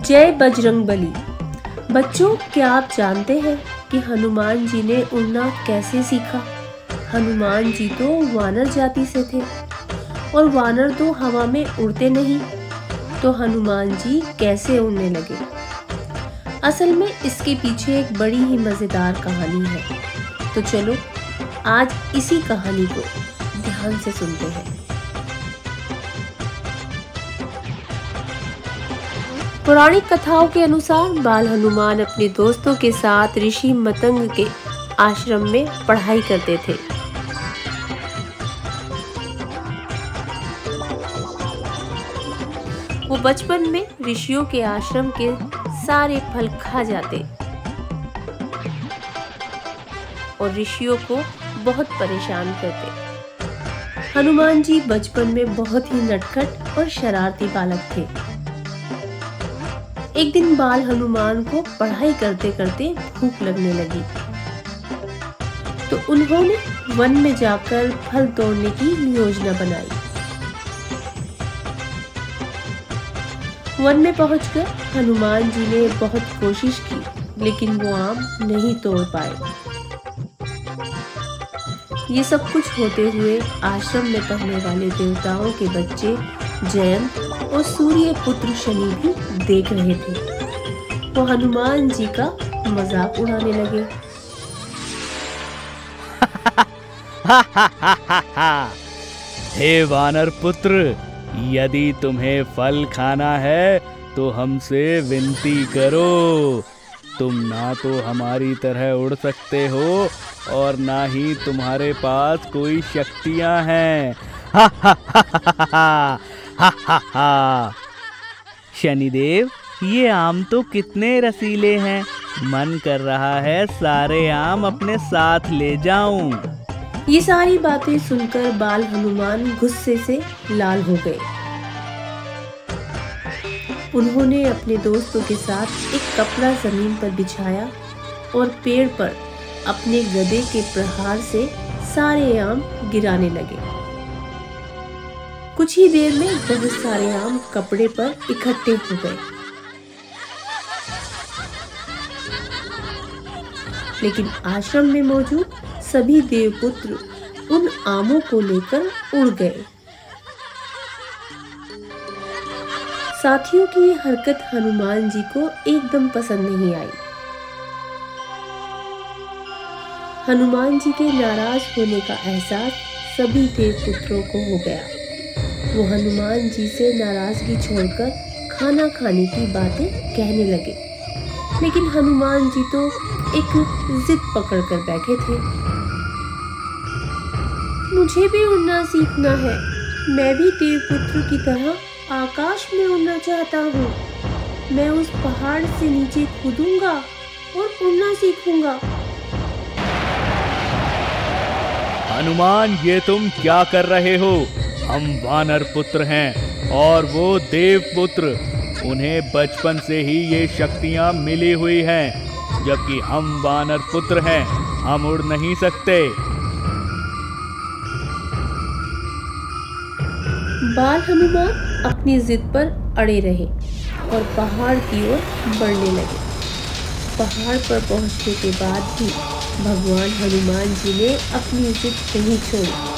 जय बजरंगबली। बच्चों, क्या आप जानते हैं कि हनुमान जी ने उड़ना कैसे सीखा? हनुमान जी तो वानर जाति से थे और वानर तो हवा में उड़ते नहीं, तो हनुमान जी कैसे उड़ने लगे? असल में इसके पीछे एक बड़ी ही मजेदार कहानी है। तो चलो आज इसी कहानी को ध्यान से सुनते हैं। पौराणिक कथाओं के अनुसार बाल हनुमान अपने दोस्तों के साथ ऋषि मतंग के आश्रम में पढ़ाई करते थे। वो बचपन में ऋषियों के आश्रम के सारे फल खा जाते और ऋषियों को बहुत परेशान करते। हनुमान जी बचपन में बहुत ही नटखट और शरारती बालक थे। एक दिन बाल हनुमान को पढ़ाई करते करते भूख लगने लगी, तो उन्होंने वन में जाकर फल तोड़ने की योजना बनाई। वन में पहुंचकर हनुमान जी ने बहुत कोशिश की, लेकिन वो आम नहीं तोड़ पाए। ये सब कुछ होते हुए आश्रम में पढ़ने वाले देवताओं के बच्चे जयंत और सूर्य पुत्र शनि भी देख रहे थे। वो हनुमान जी का मजाक उड़ाने लगे। हे वानर पुत्र, यदि तुम्हें फल खाना है तो हमसे विनती करो। तुम ना तो हमारी तरह उड़ सकते हो और ना ही तुम्हारे पास कोई शक्तियां हैं। हा हा हा हा हा हा हा। शनिदेव, ये आम तो कितने रसीले हैं, मन कर रहा है सारे आम अपने साथ ले जाऊं। ये सारी बातें सुनकर बाल हनुमान गुस्से से लाल हो गए। उन्होंने अपने दोस्तों के साथ एक कपड़ा जमीन पर बिछाया और पेड़ पर अपने गदे के प्रहार से सारे आम गिराने लगे। कुछ ही देर में बहुत सारे आम कपड़े पर इकट्ठे हो गए, लेकिन आश्रम में मौजूद सभी देवपुत्र उन आमों को लेकर उड़ गए। साथियों की ये हरकत हनुमान जी को एकदम पसंद नहीं आई। हनुमान जी के नाराज होने का एहसास सभी देवपुत्रों को हो गया। वो हनुमान जी से नाराजगी छोड़कर खाना खाने की बातें कहने लगे, लेकिन हनुमान जी तो एक जिद पकड़ कर बैठे थे। मुझे भी उड़ना सीखना है, मैं भी देवपुत्र की तरह आकाश में उड़ना चाहता हूँ। मैं उस पहाड़ से नीचे कूदूंगा और उड़ना सीखूंगा। हनुमान, ये तुम क्या कर रहे हो? हम वानर पुत्र हैं और वो देव पुत्र। उन्हें बचपन से ही ये शक्तियां मिली हुई हैं, जबकि हम वानर पुत्र हैं, हम उड़ नहीं सकते। बाल हनुमान अपनी जिद पर अड़े रहे और पहाड़ की ओर बढ़ने लगे। पहाड़ पर पहुंचने के बाद भी भगवान हनुमान जी ने अपनी जिद नहीं छोड़ी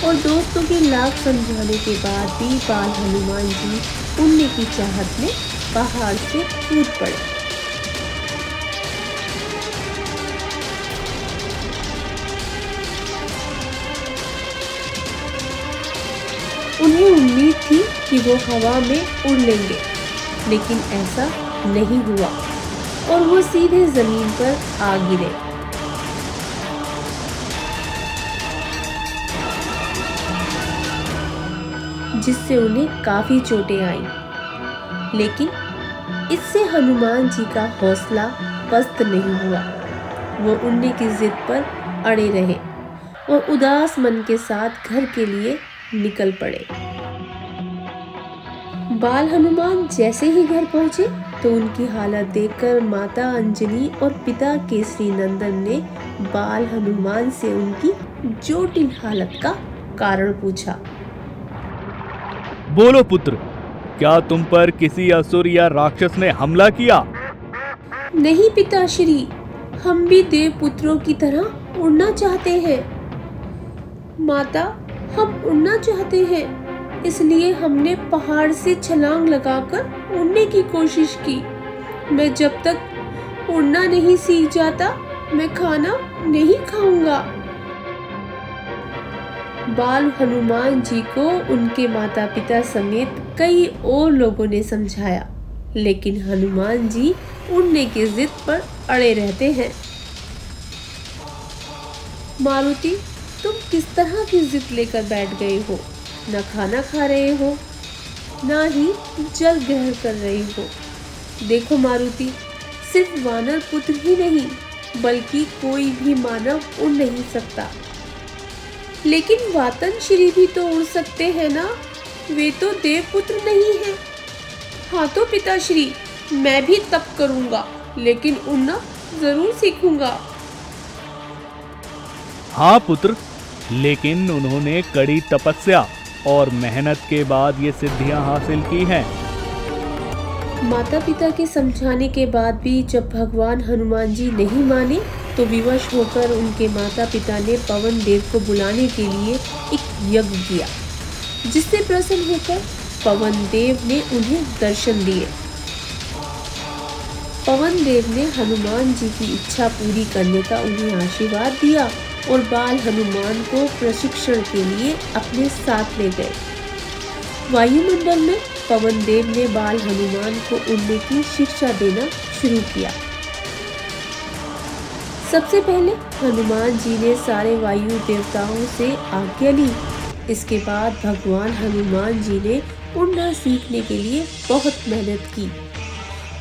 और दोस्तों के लाख समझाने के बाद भी बाल हनुमान जी उड़ने की चाहत में पहाड़ से कूद पड़े। उन्हें उम्मीद थी कि वो हवा में उड़ लेंगे, लेकिन ऐसा नहीं हुआ और वो सीधे जमीन पर आ गिरे। जिससे उन्हें काफी चोटें आईं, लेकिन इससे हनुमान जी का हौसला पस्त नहीं हुआ। वो उड़ने की जिद पर अड़े रहे और उदास मन के साथ घर के लिए निकल पड़े। बाल हनुमान जैसे ही घर पहुंचे तो उनकी हालत देखकर माता अंजनी और पिता केसरी नंदन ने बाल हनुमान से उनकी जटिल हालत का कारण पूछा। बोलो पुत्र, क्या तुम पर किसी असुर या राक्षस ने हमला किया? नहीं पिताश्री, हम भी देव पुत्रों की तरह उड़ना चाहते हैं। माता, हम उड़ना चाहते हैं, इसलिए हमने पहाड़ से छलांग लगाकर उड़ने की कोशिश की। मैं जब तक उड़ना नहीं सीख जाता, मैं खाना नहीं खाऊंगा। बाल हनुमान जी को उनके माता पिता समेत कई और लोगों ने समझाया, लेकिन हनुमान जी उड़ने की जिद पर अड़े रहते हैं। मारुति, तुम किस तरह की जिद लेकर बैठ गए हो? न खाना खा रहे हो, ना ही जल ग्रहण कर रहे हो। देखो मारुति, सिर्फ वानर पुत्र ही नहीं, बल्कि कोई भी मानव उड़ नहीं सकता। लेकिन वातन श्री भी तो उड़ सकते हैं ना, वे तो देव पुत्र नहीं हैं। हाँ तो पिताश्री, मैं भी तप करूंगा, लेकिन उड़ना जरूर सीखूंगा। हाँ पुत्र, लेकिन उन्होंने कड़ी तपस्या और मेहनत के बाद ये सिद्धियां हासिल की हैं। माता पिता के समझाने के बाद भी जब भगवान हनुमान जी नहीं माने, तो विवश होकर उनके माता पिता ने पवन देव को बुलाने के लिए एक यज्ञ किया, जिससे प्रसन्न होकर पवन देव ने उन्हें दर्शन दिए। पवन देव ने हनुमान जी की इच्छा पूरी करने का उन्हें आशीर्वाद दिया और बाल हनुमान को प्रशिक्षण के लिए अपने साथ ले गए। वायुमंडल में पवन देव ने बाल हनुमान को उड़ने की शिक्षा देना शुरू किया। सबसे पहले हनुमान जी ने सारे वायु देवताओं से आज्ञा ली। इसके बाद भगवान हनुमान जी ने उड़ना सीखने के लिए बहुत मेहनत की।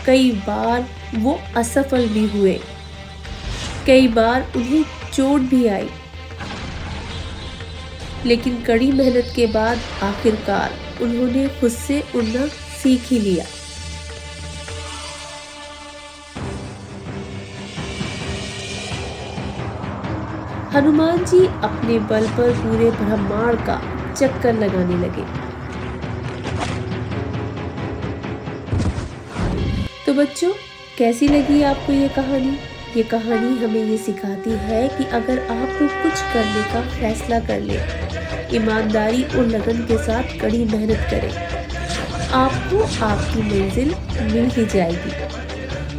कई बार वो असफल भी हुए, कई बार उन्हें चोट भी आई, लेकिन कड़ी मेहनत के बाद आखिरकार उन्होंने खुद से उड़ना सीख ही लिया। हनुमान जी अपने बल पर पूरे ब्रह्मांड का चक्कर लगाने लगे। तो बच्चों, कैसी लगी आपको ये कहानी? ये कहानी हमें ये सिखाती है कि अगर आप कुछ करने का फैसला कर ले, ईमानदारी और लगन के साथ कड़ी मेहनत करें, आपको आपकी मंजिल मिल ही जाएगी।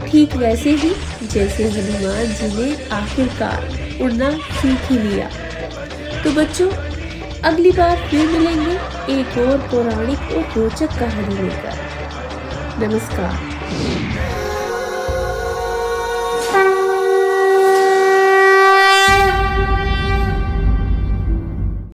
ठीक वैसे ही जैसे हनुमान जी ने आखिरकार उड़ना सीख ही लिया। तो बच्चों, अगली बार फिर मिलेंगे एक और पौराणिक और रोचक कहानी लेकर। नमस्कार।